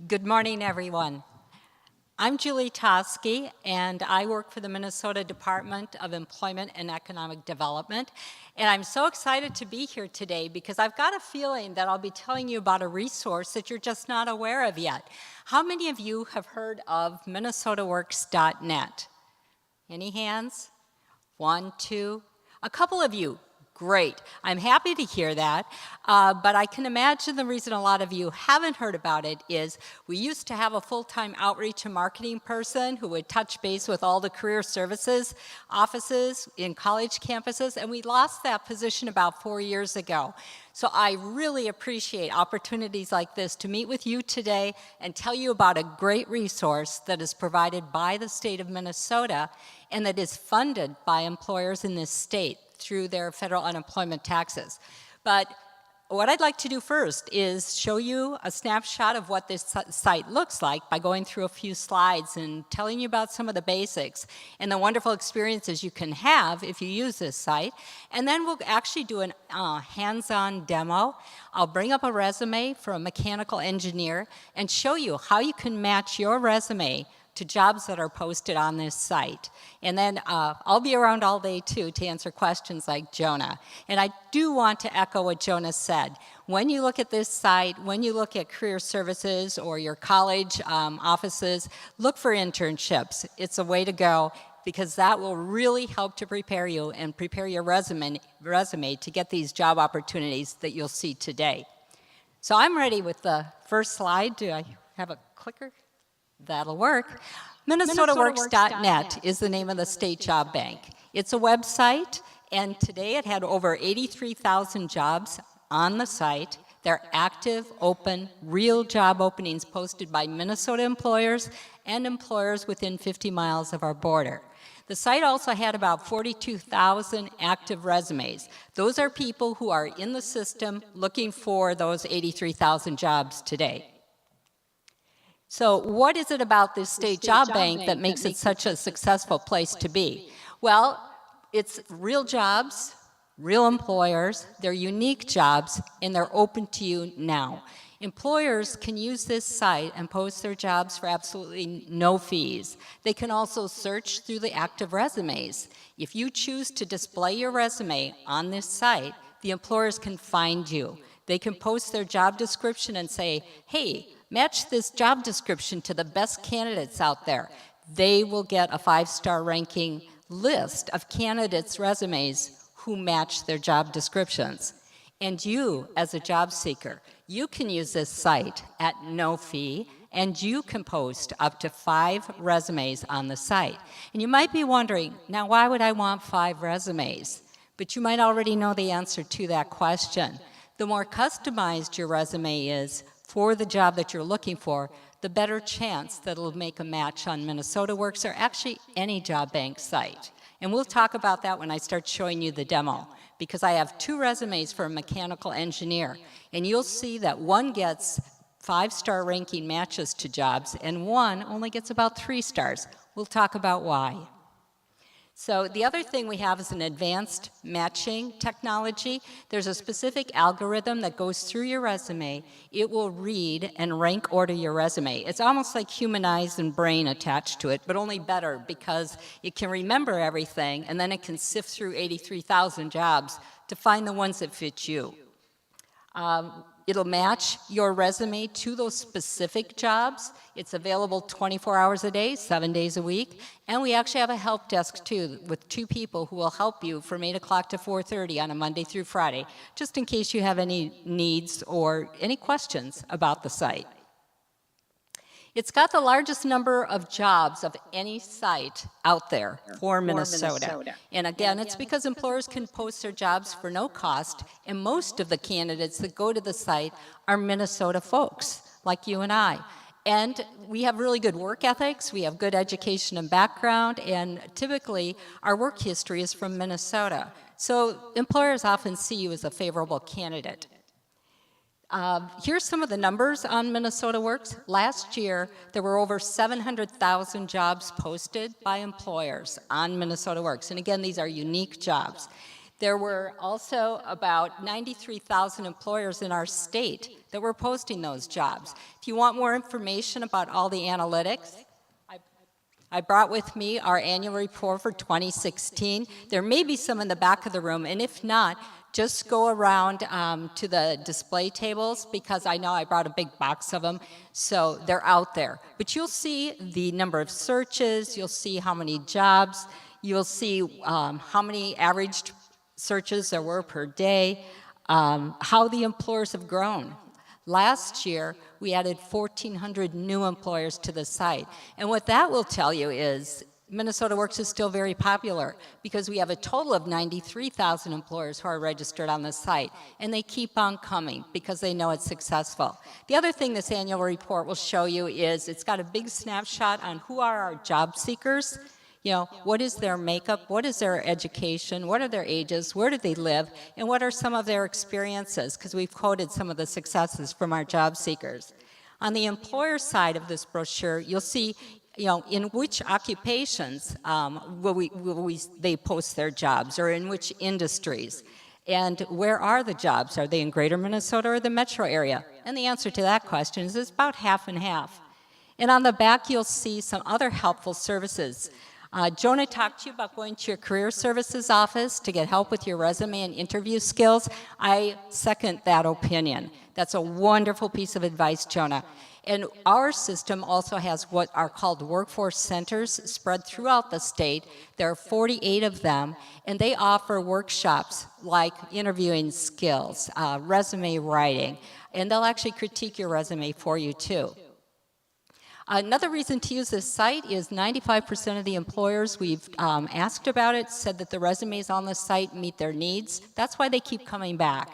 Good morning, everyone. I'm Julie Toskey, and I work for the Minnesota Department of Employment and Economic Development. And I'm so excited to be here today because I've got a feeling that I'll be telling you about a resource that you're just not aware of yet. How many of you have heard of MinnesotaWorks.net? Any hands? One, two, a couple of you. Great. I'm happy to hear that, but I can imagine the reason a lot of you haven't heard about it is we used to have a full-time outreach and marketing person who would touch base with all the career services offices in college campuses, and we lost that position about 4 years ago. So I really appreciate opportunities like this to meet with you today and tell you about a great resource that is provided by the state of Minnesota and that is funded by employers in this state through their federal unemployment taxes. But what I'd like to do first is show you a snapshot of what this site looks like by going through a few slides and telling you about some of the basics and the wonderful experiences you can have if you use this site. And then we'll actually do a hands-on demo. I'll bring up a resume for a mechanical engineer and show you how you can match your resume to jobs that are posted on this site. And then I'll be around all day too to answer questions like Jonah. And I do want to echo what Jonah said. When you look at this site, when you look at career services or your college offices, look for internships. It's a way to go because that will really help to prepare you and prepare your resume to get these job opportunities that you'll see today. So I'm ready with the first slide. Do I have a clicker? That'll work. MinnesotaWorks.net is the name of the state job bank. It's a website, and today it had over 83,000 jobs on the site. They're active, open, real job openings posted by Minnesota employers and employers within 50 miles of our border. The site also had about 42,000 active resumes. Those are people who are in the system looking for those 83,000 jobs today. So what is it about this state job bank that makes it such a successful place to be? Well, it's real jobs, real employers, they're unique jobs, and they're open to you now. Employers can use this site and post their jobs for absolutely no fees. They can also search through the active resumes. If you choose to display your resume on this site, the employers can find you. They can post their job description and say, hey, match this job description to the best candidates out there. They will get a 5-star ranking list of candidates' resumes who match their job descriptions. And you, as a job seeker, you can use this site at no fee, and you can post up to 5 resumes on the site. And you might be wondering, now why would I want 5 resumes? But you might already know the answer to that question. The more customized your resume is for the job that you're looking for, the better chance that it'll make a match on Minnesota Works or actually any job bank site. And we'll talk about that when I start showing you the demo, because I have 2 resumes for a mechanical engineer, and you'll see that one gets 5-star ranking matches to jobs, and one only gets about 3 stars. We'll talk about why. So the other thing we have is an advanced matching technology. There's a specific algorithm that goes through your resume. It will read and rank order your resume. It's almost like human eyes and brain attached to it, but only better because it can remember everything and then it can sift through 83,000 jobs to find the ones that fit you. It'll match your resume to those specific jobs. It's available 24 hours a day, 7 days a week. And we actually have a help desk too with 2 people who will help you from 8 o'clock to 4:30 on a Monday through Friday, just in case you have any needs or any questions about the site. It's got the largest number of jobs of any site out there for Minnesota. And again, it's because employers can post their jobs for no cost, and most of the candidates that go to the site are Minnesota folks, like you and I. And we have really good work ethics, we have good education and background, and typically our work history is from Minnesota. So employers often see you as a favorable candidate. Here's some of the numbers on Minnesota Works. Last year, there were over 700,000 jobs posted by employers on Minnesota Works. And again, these are unique jobs. There were also about 93,000 employers in our state that were posting those jobs. If you want more information about all the analytics, I brought with me our annual report for 2016. There may be some in the back of the room, and if not, just go around to the display tables, because I know I brought a big box of them, so they're out there. But you'll see the number of searches, you'll see how many jobs, you'll see how many averaged searches there were per day, how the employers have grown. Last year, we added 1,400 new employers to the site. And what that will tell you is Minnesota Works is still very popular, because we have a total of 93,000 employers who are registered on the site, and they keep on coming because they know it's successful. The other thing this annual report will show you is it's got a big snapshot on who are our job seekers. You know, what is their makeup, what is their education, what are their ages, where do they live, and what are some of their experiences, because we've quoted some of the successes from our job seekers. On the employer side of this brochure, you'll see, you know, in which occupations they post their jobs, or in which industries. And where are the jobs? Are they in greater Minnesota or the metro area? And the answer to that question is it's about half and half. And on the back, you'll see some other helpful services. Jonah talked to you about going to your career services office to get help with your resume and interview skills. I second that opinion. That's a wonderful piece of advice, Jonah. And our system also has what are called workforce centers spread throughout the state. There are 48 of them, and they offer workshops like interviewing skills, resume writing, and they'll actually critique your resume for you too. Another reason to use this site is 95% of the employers we've asked about it said that the resumes on the site meet their needs. That's why they keep coming back.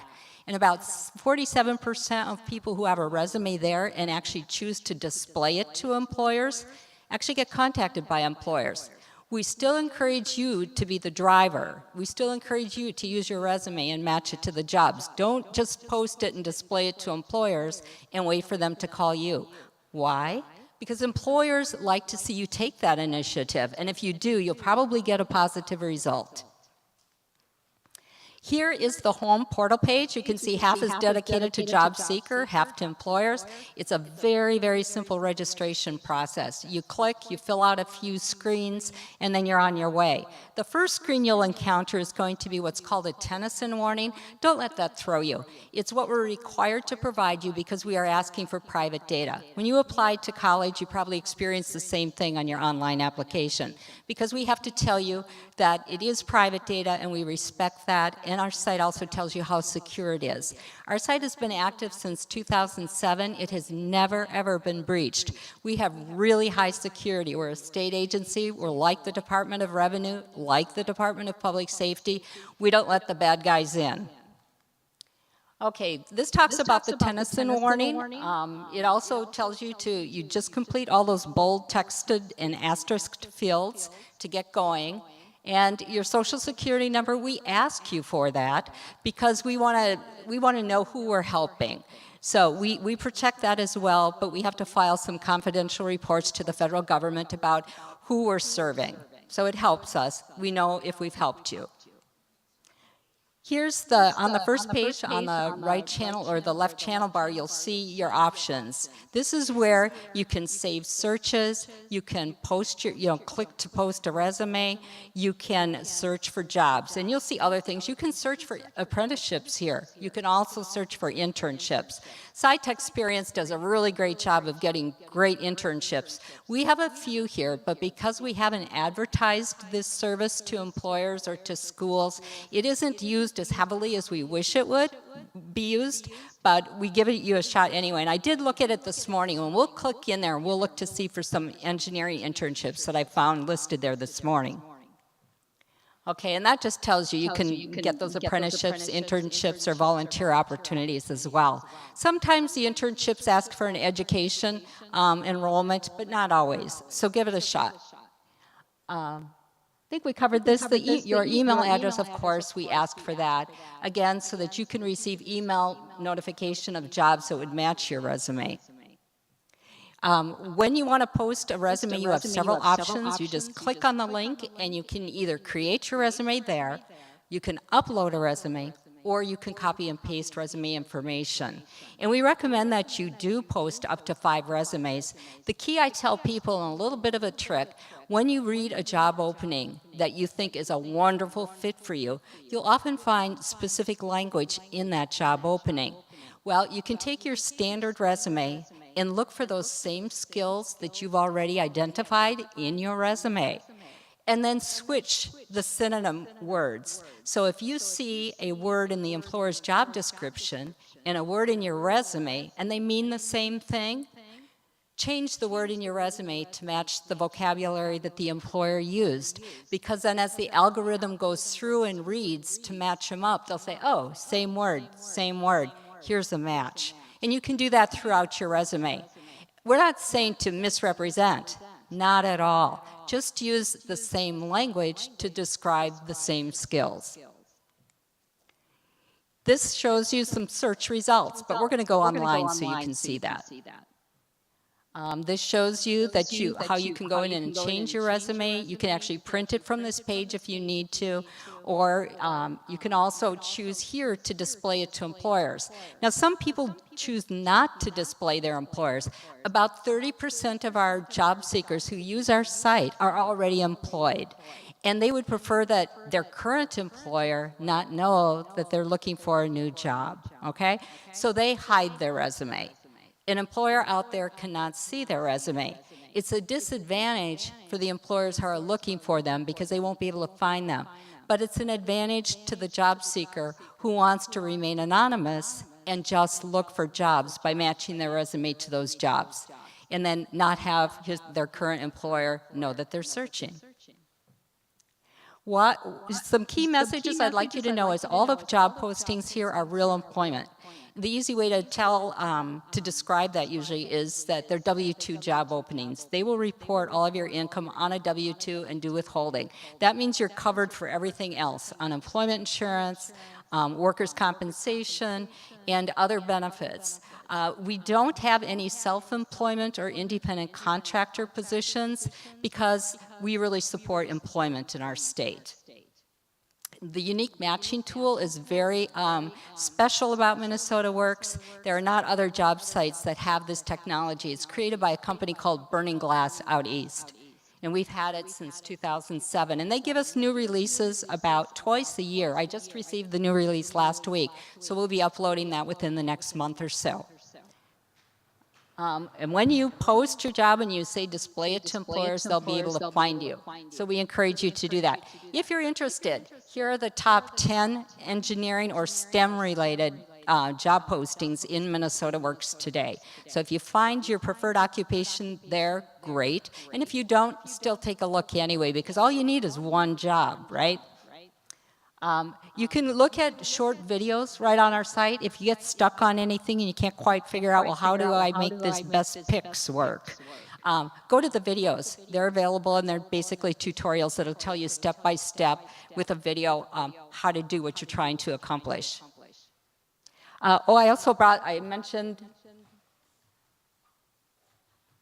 And about 47% of people who have a resume there and actually choose to display it to employers actually get contacted by employers. We still encourage you to be the driver. We still encourage you to use your resume and match it to the jobs. Don't just post it and display it to employers and wait for them to call you. Why? Because employers like to see you take that initiative, and if you do, you'll probably get a positive result. Here is the home portal page. You can see half is dedicated to job seeker, half to employers. It's a very, very simple registration process. You click, you fill out a few screens, and then you're on your way. The first screen you'll encounter is going to be what's called a Tennyson warning. Don't let that throw you. It's what we're required to provide you because we are asking for private data. When you applied to college, you probably experienced the same thing on your online application, because we have to tell you that it is private data and we respect that, and our site also tells you how secure it is. Our site has been active since 2007. It has never, ever been breached. We have really high security. We're a state agency. We're like the Department of Revenue, like the Department of Public Safety. We don't let the bad guys in. Okay, this talks about the Tennyson warning. It also tells you you just complete all those bold texted and asterisked fields to get going. And your social security number, we ask you for that because we want to know who we're helping. So we protect that as well, but we have to file some confidential reports to the federal government about who we're serving. So it helps us. We know if we've helped you. Here's on the first page, on the right channel or the left channel bar, you'll see your options. This is where you can save searches, you can post click to post a resume, you can search for jobs, and you'll see other things. You can search for apprenticeships here. You can also search for internships. SciTechsperience does a really great job of getting great internships. We have a few here, but because we haven't advertised this service to employers or to schools, it isn't used as heavily as we wish it would be used, but we give you a shot anyway. And I did look at it this morning, and we'll click in there and we'll look to see for some engineering internships that I found listed there this morning. Okay, and that just tells you can get those apprenticeships, internships, or volunteer opportunities as well. Sometimes the internships ask for an education enrollment, but not always, so give it a shot. I think we covered this. Your email address, of course, we ask for that, again, so that you can receive email notification of jobs that would match your resume. When you want to post a resume, you have several options. You just click on the link, and you can either create your resume there, you can upload a resume, or you can copy and paste resume information. And we recommend that you do post up to 5 resumes. The key I tell people, and a little bit of a trick, when you read a job opening that you think is a wonderful fit for you, you'll often find specific language in that job opening. Well, you can take your standard resume and look for those same skills that you've already identified in your resume, and then switch the synonym words. So if you see a word in the employer's job description and a word in your resume, and they mean the same thing, change the word in your resume to match the vocabulary that the employer used, because then as the algorithm goes through and reads to match them up, they'll say, oh, same word, here's a match. And you can do that throughout your resume. We're not saying to misrepresent, not at all. Just use the same language to describe the same skills. This shows you some search results, but we're going to go online so you can see that. This shows you that how you can go in and change your resume. You can actually print it from this page if you need to, or you can also choose here to display it to employers. Now, some people choose not to display their employers. About 30% of our job seekers who use our site are already employed, and they would prefer that their current employer not know that they're looking for a new job, okay? So they hide their resume. An employer out there cannot see their resume. It's a disadvantage for the employers who are looking for them because they won't be able to find them. But it's an advantage to the job seeker who wants to remain anonymous and just look for jobs by matching their resume to those jobs, and then not have their current employer know that they're searching. Some key messages I'd like you to know is all the job postings here are real employment. The easy way to to describe that usually is that they're W-2 job openings. They will report all of your income on a W-2 and do withholding. That means you're covered for everything else: unemployment insurance, workers' compensation, and other benefits. We don't have any self-employment or independent contractor positions because we really support employment in our state. The unique matching tool is very special about Minnesota Works. There are not other job sites that have this technology. It's created by a company called Burning Glass out east, and we've had it since 2007. And they give us new releases about twice a year. I just received the new release last week, so we'll be uploading that within the next month or so. And when you post your job and you say display it to employers, they'll be able to find you. So we encourage you to do that. If you're interested, here are the top 10 engineering or STEM-related job postings in Minnesota Works today. So if you find your preferred occupation there, great. And if you don't, still take a look anyway, because all you need is one job, right? You can look at short videos right on our site. If you get stuck on anything and you can't quite figure out, well, how do I make this best picks work? Go to the videos. They're available, and they're basically tutorials that'll tell you step by step with a video how to do what you're trying to accomplish.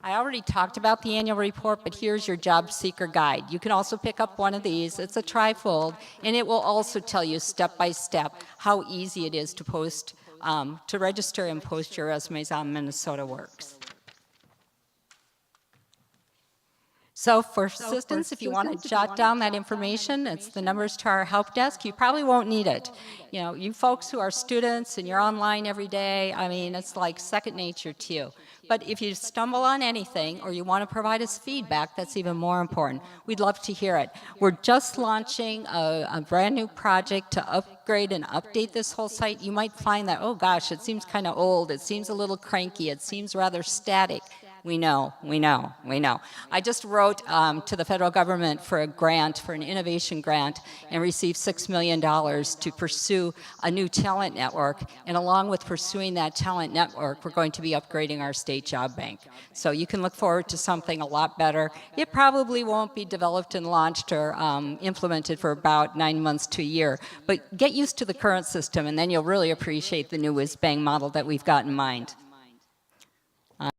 I already talked about the annual report, but here's your job seeker guide. You can also pick up one of these. It's a trifold, and it will also tell you step by step how easy it is to post, to register and post your resumes on Minnesota Works. So for assistance, if you want to jot down that information, it's the numbers to our help desk. You probably won't need it. You know, you folks who are students and you're online every day, I mean, it's like second nature to you. But if you stumble on anything or you want to provide us feedback, that's even more important. We'd love to hear it. We're just launching a brand new project to upgrade and update this whole site. You might find that, oh gosh, it seems kind of old. It seems a little cranky. It seems rather static. We know. I just wrote to the federal government for a grant, for an innovation grant, and received $6 million to pursue a new talent network. And along with pursuing that talent network, we're going to be upgrading our state job bank. So you can look forward to something a lot better. It probably won't be developed and launched or implemented for about 9 months to a year. But get used to the current system, and then you'll really appreciate the new whiz-bang model that we've got in mind.